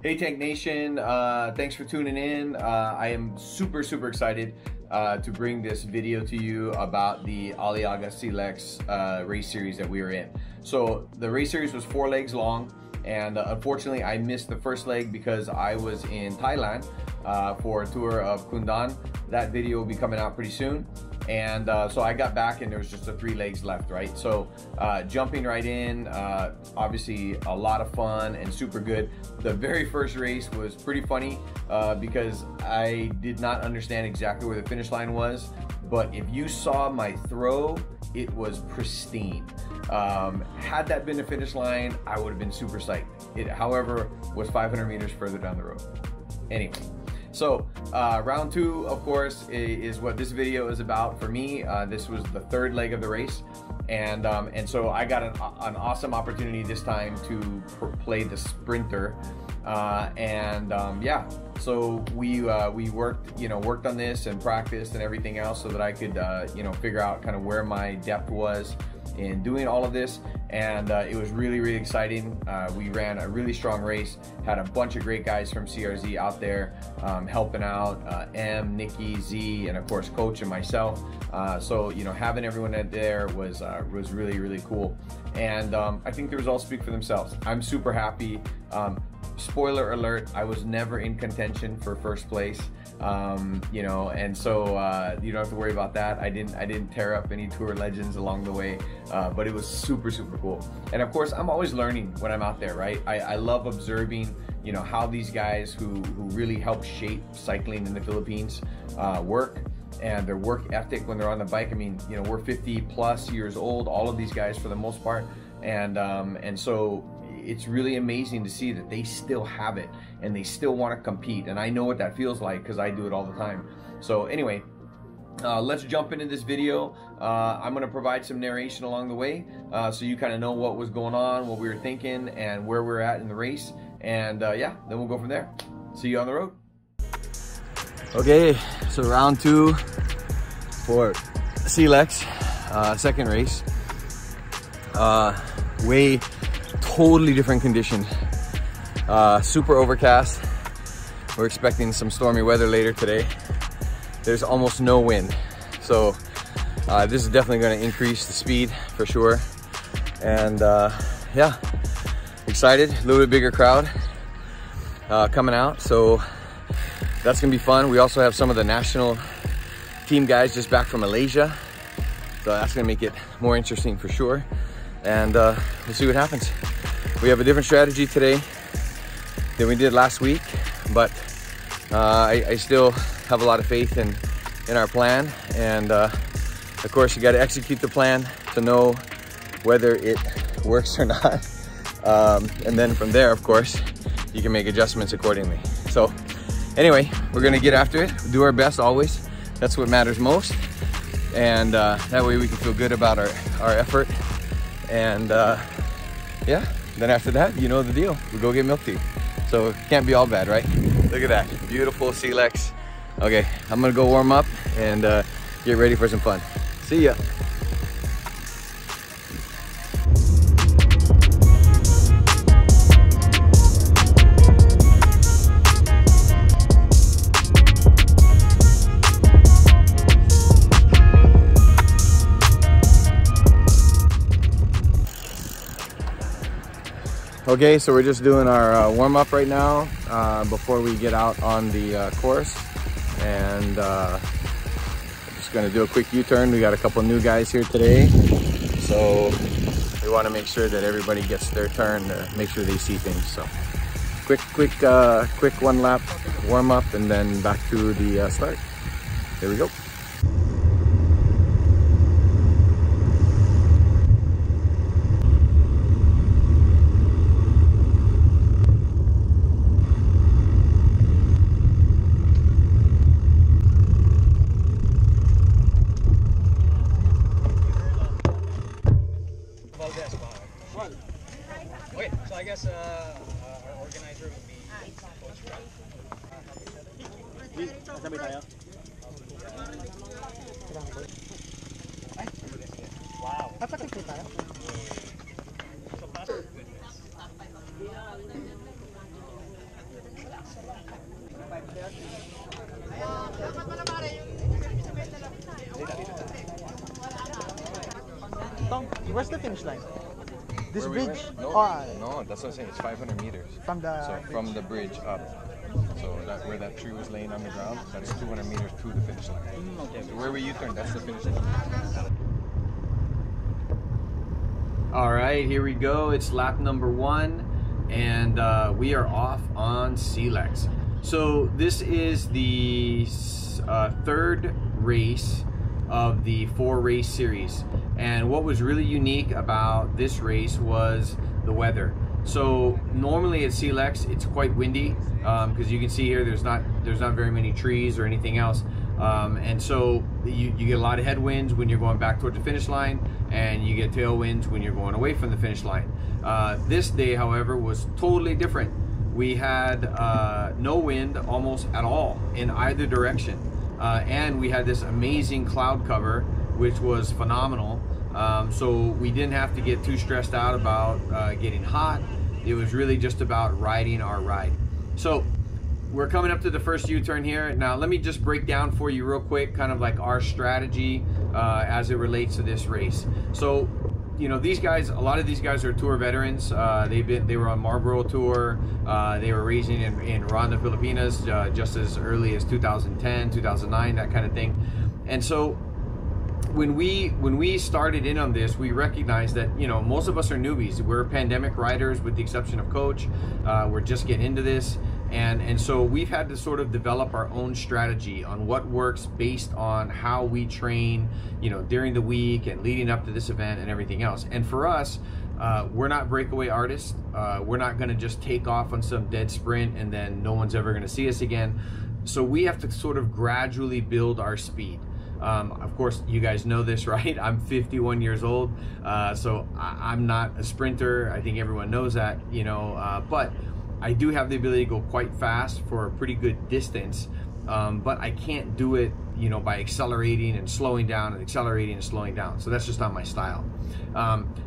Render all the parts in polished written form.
Hey Tank Nation, thanks for tuning in. I am super excited to bring this video to you about the Aliaga Cllex race series that we were in. So the race series was 4 legs long, and unfortunately I missed the first leg because I was in Thailand for a tour of Kundan. That video will be coming out pretty soon. And so I got back and there was just the 3 legs left, right? So jumping right in, obviously a lot of fun and super good. The very first race was pretty funny because I did not understand exactly where the finish line was, but if you saw my throw, it was pristine. Had that been the finish line, I would have been super psyched. It, however, was 500 meters further down the road. Anyway. So round 2, of course, is what this video is about for me. This was the 3rd leg of the race, and so I got an awesome opportunity this time to play the sprinter, yeah. So we worked on this and practiced and everything else so that I could figure out kind of where my depth was in doing all of this, and it was really exciting. We ran a really strong race, had a bunch of great guys from CRZ out there helping out, M, Nikki, Z, and of course Coach and myself. So having everyone there was really cool, and I think the results speak for themselves. I'm super happy. Spoiler alert, I was never in contention for first place, and so you don't have to worry about that. I didn't tear up any tour legends along the way, but it was super cool. And of course, I'm always learning when I'm out there, right? I love observing, how these guys who really help shape cycling in the Philippines work, and their work ethic when they're on the bike. I mean, we're 50+ years old, all of these guys for the most part, and so it's really amazing to see that they still have it and they still want to compete, and I know what that feels like because I do it all the time. So anyway, let's jump into this video. I'm going to provide some narration along the way, so you kind of know what was going on, what we were thinking, and where we're at in the race, and yeah, then we'll go from there. See you on the road. Okay, so round 2 for Cllex, 2nd race. Totally different condition. Super overcast. We're expecting some stormy weather later today. There's almost no wind, so this is definitely going to increase the speed for sure. And yeah, excited. A little bit bigger crowd coming out, so that's gonna be fun. We also have some of the national team guys just back from Malaysia, so that's gonna make it more interesting for sure. And we'll see what happens. We have a different strategy today than we did last week, but I still have a lot of faith in our plan, and of course you got to execute the plan to know whether it works or not, and then from there, of course, you can make adjustments accordingly. So anyway, we're gonna get after it, do our best always. That's what matters most, and that way we can feel good about our effort. And yeah, then after that, you know the deal. We go get milk tea. So it can't be all bad, right? Look at that, beautiful Cllex. Okay, I'm gonna go warm up and get ready for some fun. See ya. Okay, so we're just doing our warm-up right now before we get out on the course, and just gonna do a quick U-turn. We got a couple new guys here today, so we want to make sure that everybody gets their turn to make sure they see things. So quick 1 lap warm-up and then back to the start. Here we go. Okay, so I guess our organizer would be Coach Brad. Sabay tayo. Wow. Kapatid po tayo. So fast. Where's the finish line? This Where we bridge? went? No, no, that's what I'm saying. It's 500 meters. From the So bridge. from the bridge up. So that where that tree was laying on the ground, that's 200 meters to the finish line. Okay. So where we U-turn, that's the finish line. All right, here we go. It's lap number 1, and we are off on Cllex. So this is the third race of the 4-race series, and what was really unique about this race was the weather. So normally at Cllex it's quite windy, because you can see here there's not very many trees or anything else, and so you get a lot of headwinds when you're going back towards the finish line, and you get tailwinds when you're going away from the finish line. This day, however, was totally different. We had no wind almost at all in either direction, and we had this amazing cloud cover, which was phenomenal. So we didn't have to get too stressed out about getting hot. It was really just about riding our ride. So we're coming up to the first U-turn here. Now let me just break down for you real quick kind of like our strategy as it relates to this race. So, you know, these guys, a lot of these guys are tour veterans. They were on Marlboro Tour. They were racing in Ronda, Filipinas, just as early as 2010, 2009, that kind of thing. And so when we started in on this, we recognized that, you know, most of us are newbies. We're pandemic riders with the exception of Coach. We're just getting into this. And so we've had to sort of develop our own strategy on what works based on how we train, you know, during the week and leading up to this event and everything else. And for us, we're not breakaway artists. We're not going to just take off on some dead sprint and then no one's ever going to see us again. So we have to sort of gradually build our speed. Of course, you guys know this, right? I'm 51 years old, so I'm not a sprinter. I think everyone knows that, you know, but I do have the ability to go quite fast for a pretty good distance, but I can't do it, you know, by accelerating and slowing down and accelerating and slowing down. So that's just not my style.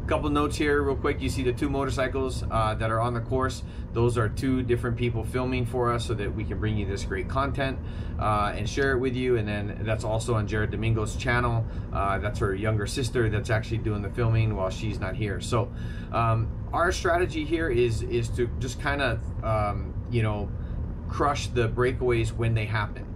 Couple notes here real quick. You see the 2 motorcycles that are on the course. Those are 2 different people filming for us so that we can bring you this great content and share it with you. And then that's also on Jared Domingo's channel. That's her younger sister that's actually doing the filming while she's not here. So our strategy here is to just kind of you know, crush the breakaways when they happen.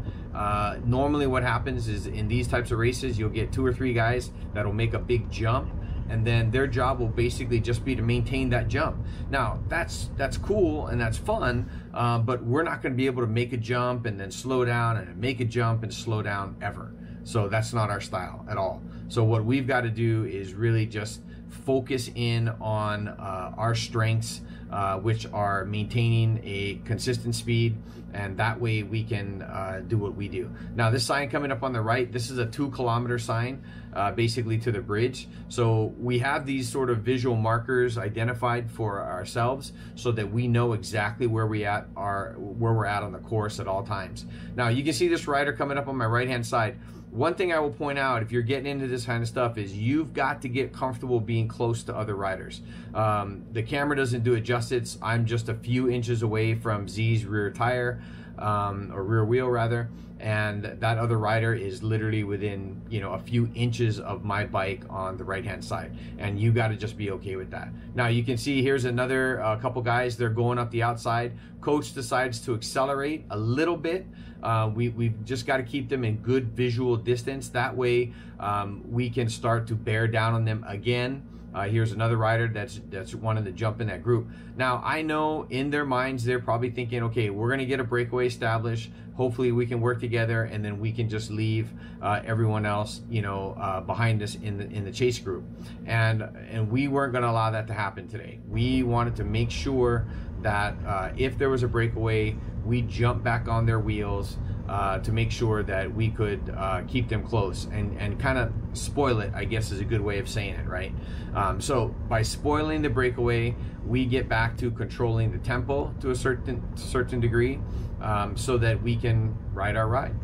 Normally what happens is in these types of races, you'll get 2 or 3 guys that'll make a big jump, and then their job will basically just be to maintain that jump. Now that's cool and that's fun, but we're not going to be able to make a jump and then slow down and make a jump and slow down ever. So that's not our style at all. So what we've got to do is really just focus in on our strengths, which are maintaining a consistent speed, and that way we can do what we do. Now this sign coming up on the right, this is a 2-kilometer sign, basically to the bridge. So we have these sort of visual markers identified for ourselves so that we know exactly where we're at on the course at all times. Now you can see this rider coming up on my right hand side. One thing I will point out, if you're getting into this kind of stuff, is you've got to get comfortable being close to other riders. The camera doesn't do it justice. I'm just a few inches away from Z's rear tire, or rear wheel rather, and that other rider is literally within, you know, a few inches of my bike on the right hand side, and you got to just be okay with that. Now you can see here's another couple guys. They're going up the outside. Coach decides to accelerate a little bit. We've just got to keep them in good visual distance. That way we can start to bear down on them again. Here's another rider that's wanting to jump in that group. Now I know in their minds they're probably thinking, okay, we're gonna get a breakaway established. Hopefully we can work together, and then we can just leave everyone else, you know, behind us in the chase group. And we weren't gonna allow that to happen today. We wanted to make sure that if there was a breakaway, we jump back on their wheels to make sure that we could keep them close and kind of spoil it, I guess is a good way of saying it, right? So by spoiling the breakaway, we get back to controlling the tempo to a certain degree, so that we can ride our ride.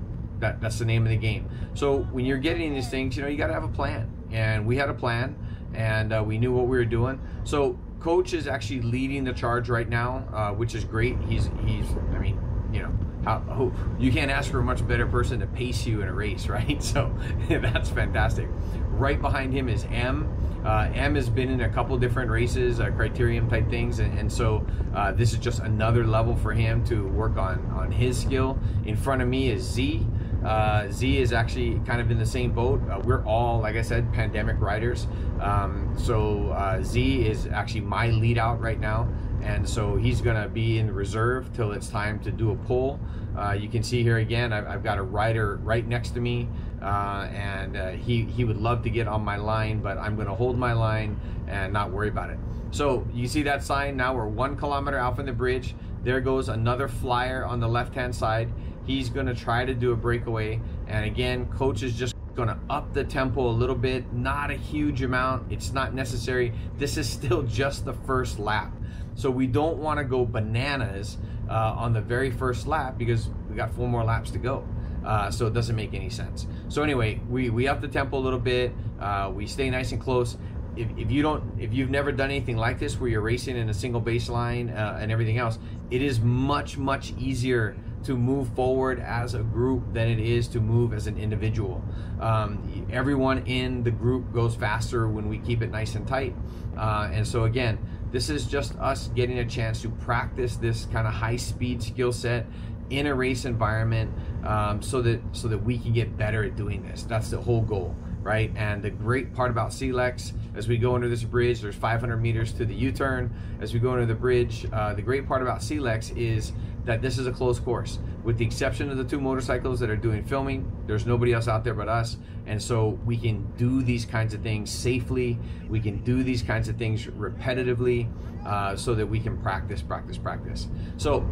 That's the name of the game. So when you're getting these things, you know, you got to have a plan, and we had a plan, and we knew what we were doing. So Coach is actually leading the charge right now, which is great. He's I mean, you know, you can't ask for a much better person to pace you in a race, right? So that's fantastic. Right behind him is M. M has been in a couple different races, criterium type things, and so this is just another level for him to work on his skill. In front of me is Z. Z is actually kind of in the same boat. We're all, like I said, pandemic riders. So Z is actually my lead out right now, and so he's gonna be in reserve till it's time to do a pull. You can see here again, I've got a rider right next to me, and he would love to get on my line, but I'm gonna hold my line and not worry about it. So you see that sign, now we're 1 kilometer out from the bridge. There goes another flyer on the left-hand side. He's gonna try to do a breakaway, and again, coach is just gonna up the tempo a little bit, not a huge amount, it's not necessary. This is still just the first lap. So we don't wanna go bananas on the very first lap because we got 4 more laps to go. So it doesn't make any sense. So anyway, we up the tempo a little bit, we stay nice and close. If you've never done anything like this where you're racing in a single baseline and everything else, it is much easier to move forward as a group than it is to move as an individual. Everyone in the group goes faster when we keep it nice and tight. And so again, this is just us getting a chance to practice this kind of high-speed skill set in a race environment, so that we can get better at doing this. That's the whole goal, right? And the great part about Cllex, as we go under this bridge, there's 500 meters to the U-turn. As we go under the bridge, the great part about Cllex is that this is a closed course. With the exception of the 2 motorcycles that are doing filming, there's nobody else out there but us. And so we can do these kinds of things safely. We can do these kinds of things repetitively, so that we can practice. So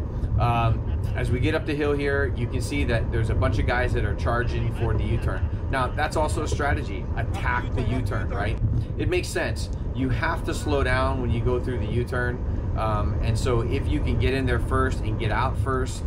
as we get up the hill here, you can see that there's a bunch of guys that are charging for the U-turn. Now, that's also a strategy, attack the U-turn, right? It makes sense. You have to slow down when you go through the U-turn. And so if you can get in there first and get out first,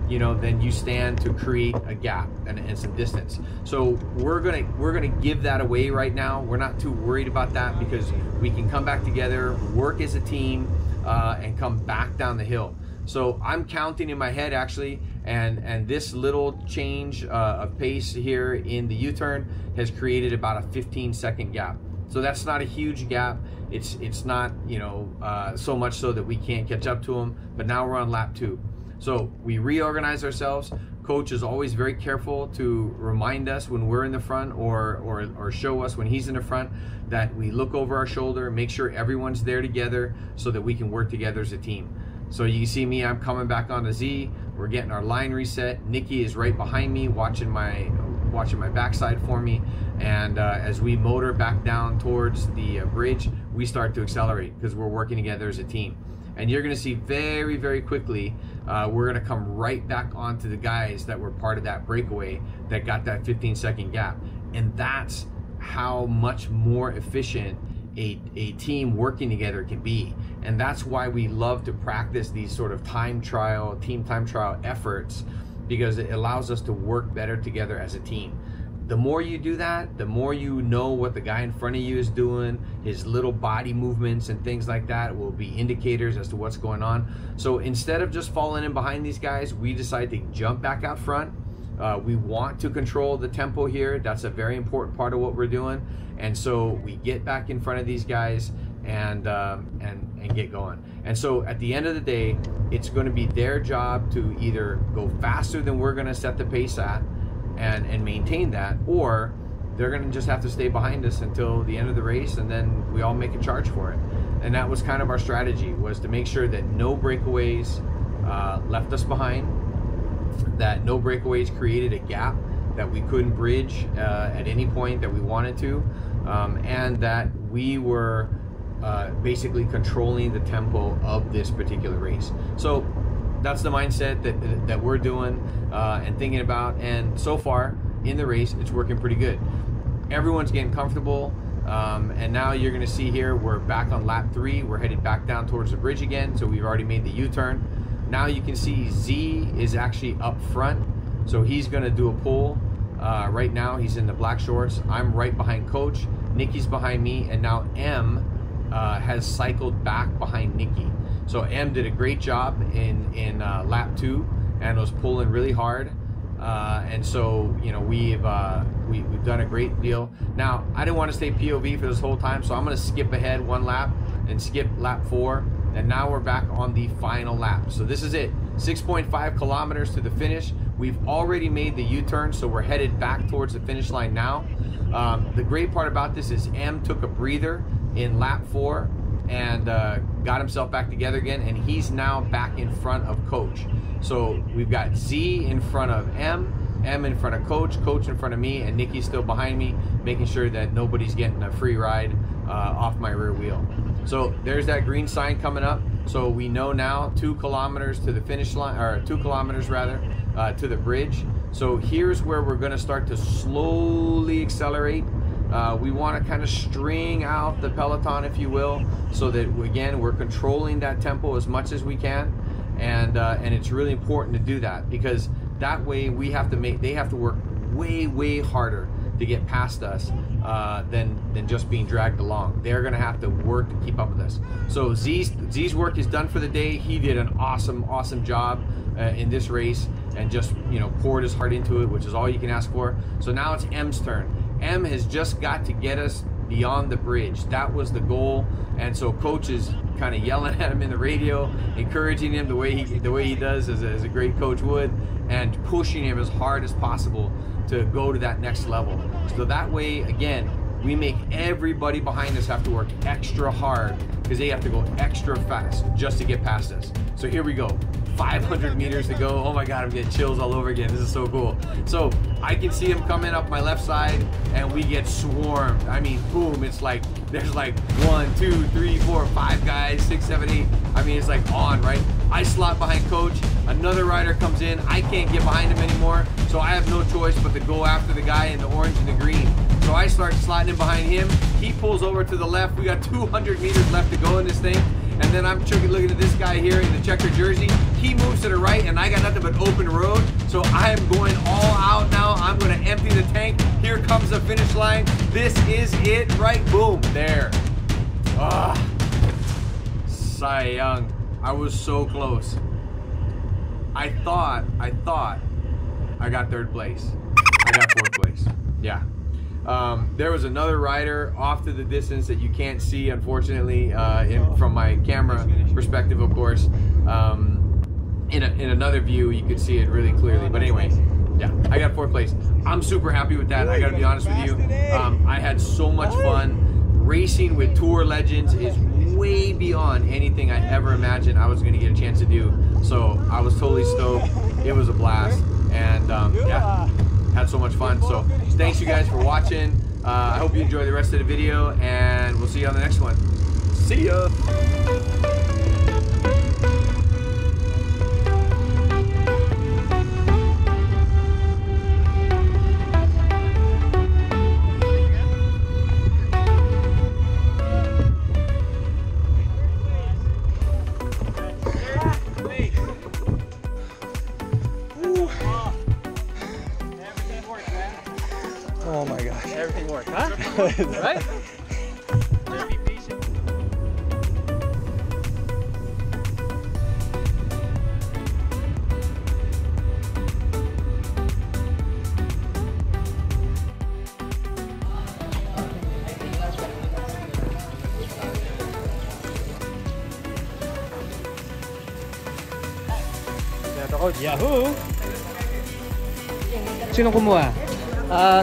you know, then you stand to create a gap and some distance. So we're gonna give that away right now. We're not too worried about that because we can come back together, work as a team, and come back down the hill. So I'm counting in my head actually, and this little change of pace here in the U-turn has created about a 15-second gap. So that's not a huge gap. It's not, you know, so much so that we can't catch up to them, but now we're on lap 2. So we reorganize ourselves. Coach is always very careful to remind us when we're in the front or show us when he's in the front that we look over our shoulder, make sure everyone's there together so that we can work together as a team. So you see me, I'm coming back onto Z. We're getting our line reset. Nikki is right behind me, watching my backside for me. And as we motor back down towards the bridge, we start to accelerate because we're working together as a team. And you're gonna see very quickly, we're gonna come right back onto the guys that were part of that breakaway that got that 15-second gap. And that's how much more efficient a team working together can be. And that's why we love to practice these sort of team time trial efforts, because it allows us to work better together as a team. The more you do that, the more you know what the guy in front of you is doing, his little body movements and things like that will be indicators as to what's going on. So instead of just falling in behind these guys, we decide to jump back out front. We want to control the tempo here. That's a very important part of what we're doing. And so we get back in front of these guys and get going. And so at the end of the day, it's going to be their job to either go faster than we're going to set the pace at and maintain that, or they're going to just have to stay behind us until the end of the race, and then we all make a charge for it. And that was kind of our strategy, was to make sure that no breakaways left us behind, that no breakaways created a gap that we couldn't bridge at any point that we wanted to, and that we were basically controlling the tempo of this particular race. So that's the mindset that we're doing and thinking about, and so far in the race it's working pretty good. Everyone's getting comfortable, and now you're going to see here we're back on lap 3. We're headed back down towards the bridge again, so we've already made the U-turn. Now you can see Z is actually up front, so he's going to do a pull. Right now he's in the black shorts. I'm right behind Coach. Nikki's behind me, and now M has cycled back behind Nikki. So M did a great job in lap 2 and was pulling really hard. And so, you know, we've done a great deal. Now, I didn't want to stay POV for this whole time, so I'm going to skip ahead 1 lap and skip lap 4. And now we're back on the final lap. So this is it, 6.5 kilometers to the finish. We've already made the U-turn, so we're headed back towards the finish line now. The great part about this is M took a breather in lap 4 and got himself back together again, and he's now back in front of Coach. So we've got Z in front of M in front of Coach in front of me, and Nikki's still behind me, making sure that nobody's getting a free ride off my rear wheel. So there's that green sign coming up. So we know now 2 kilometers to the finish line, or 2 kilometers rather, to the bridge. So here's where we're gonna start to slowly accelerate. We want to kind of string out the peloton, if you will, so that again we're controlling that tempo as much as we can, and it's really important to do that, because that way they have to work way harder to get past us than just being dragged along. They're gonna have to work to keep up with us. So Z's work is done for the day. He did an awesome job in this race, and just, you know, poured his heart into it, which is all you can ask for. So now it's M's turn. M has just got to get us beyond the bridge. That was the goal. And so Coach is kind of yelling at him in the radio, encouraging him the way he does as a great coach would, and pushing him as hard as possible to go to that next level. So that way, again, we make everybody behind us have to work extra hard, because they have to go extra fast just to get past us. So here we go. 500 meters to go. Oh my God, I'm getting chills all over again. This is so cool. So I can see him coming up my left side, and we get swarmed. I mean, boom, it's like, there's like 1, 2, 3, 4, 5 guys, 6, 7, 8. I mean, it's like on, right? I slot behind Coach. Another rider comes in. I can't get behind him anymore. So I have no choice but to go after the guy in the orange and the green. So I start slotting in behind him. He pulls over to the left. We got 200 meters left to go in this thing. And then I'm looking at this guy here in the checkered jersey. He moves to the right, and I got nothing but open road. So I am going all out now. I'm going to empty the tank. Here comes the finish line. This is it, right? Boom, there. Ah, Cy Young. I was so close. I thought I got 3rd place. I got 4th place. Yeah. There was another rider off to the distance that you can't see, unfortunately, from my camera perspective, of course. In another view, you could see it really clearly. But anyway, yeah, I got 4th place. I'm super happy with that. I gotta be honest with you. I had so much fun. Racing with tour legends is way beyond anything I ever imagined I was gonna get a chance to do. So I was totally stoked. It was a blast. And yeah, had so much fun. So thanks you guys for watching. I hope you enjoy the rest of the video, and we'll see you on the next one. See ya. Oh my gosh. Everything worked, huh? Right? Just be patient. Yahoo! Sino kumuha?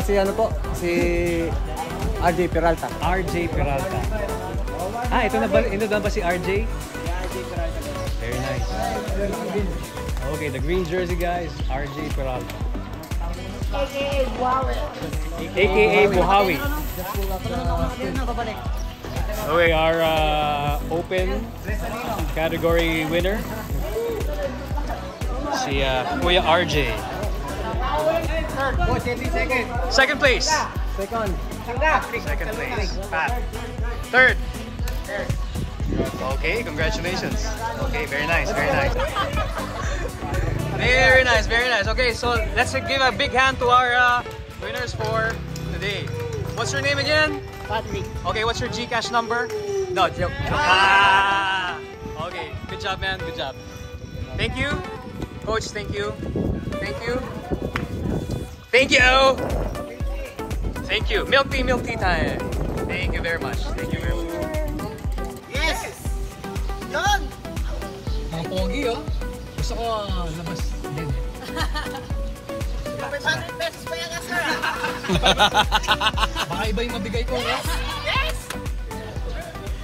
Si ano po, si RJ Peralta. RJ Peralta. Ito na ba si RJ? Very nice. Okay, the green jersey guys, RJ Peralta. AKA Buhawi. AKA Buhawi. Okay, our open category winner, si Kuya RJ. Second place. Second. Second place. Pat. Third. Okay, congratulations. Okay, very nice, very nice. Very nice, very nice. Okay, so let's give a big hand to our winners for today. What's your name again? Patrick. Okay, what's your GCash number? No, joke. Okay, good Good job, man. Good job. Thank you. Coach, thank you. Thank you. Thank you. Thank you. Milk tea time. Thank you very much. Thank you very much. Yes! Yun! Mga pogi, oh. Gusto ko labas din. 500 pesos pa yan, sir. Baka iba yung mabigay ko, no? Yes!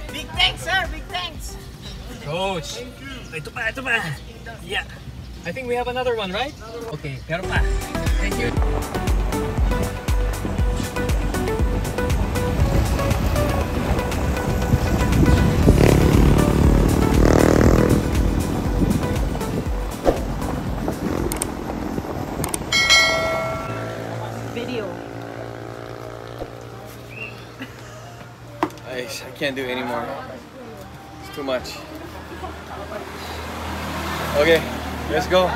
Big thanks, sir. Big thanks. Coach. Thank you. Ito pa. Yeah. I think we have another one, right? Okay, pero pa. Thank you. Video. I can't do it anymore. It's too much. Okay, let's go.